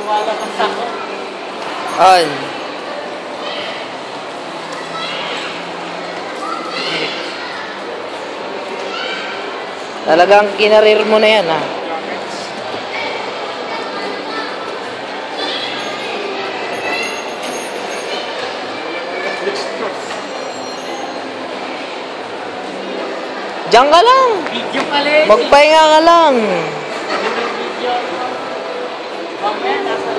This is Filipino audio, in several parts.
Lumalabas ako. On. Talagang kinarir mo na yan, ha? Diyan ka lang. Video pala eh. Magpahinga ka lang. Video. Mamaya, nasa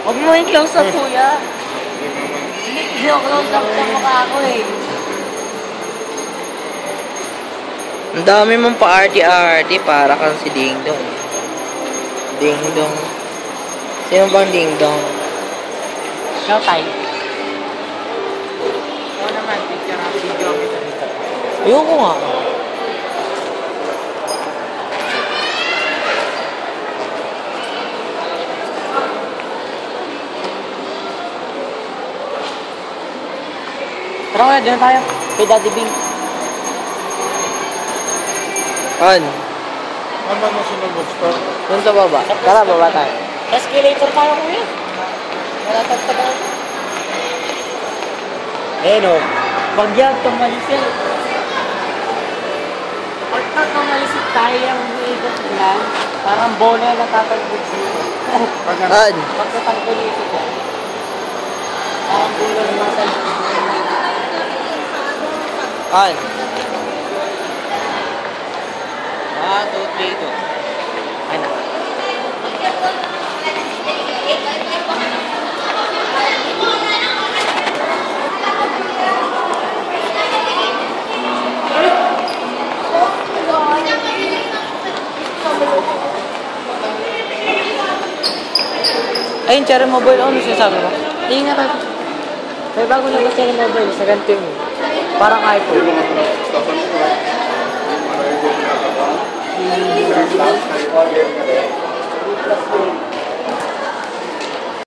huwag mo yung close up, kuya. Hindi yung close up sa mukha ko eh. Ang dami mong pa-arty-arty para kang si Ding Dong. Ding Dong. Sino bang Ding Dong? No time. Oo naman, picture ang video kita dito. Ayoko nga. Tara kaya, doon tayo. Kay Daddy Bing. On. Ano national bookstore? Doon sa baba. Tara, baba tayo. Escalator tayo, kuya. Wala tagtagal. Eh no, pag yan, tumalis yan. Pagka tumalis tayo yung umiikot lang, parang bola na tatalbog siya. On. Pagka tagpulis ito, parang bola na tatalbog siya. On. 1, 2, 3, go. Ay na. Ayun, Cherry Mobile. Ano sinasabi mo? Tingin nga tayo. May bago labas yung mobile sa ganito yun. Parang iPhone. Last time,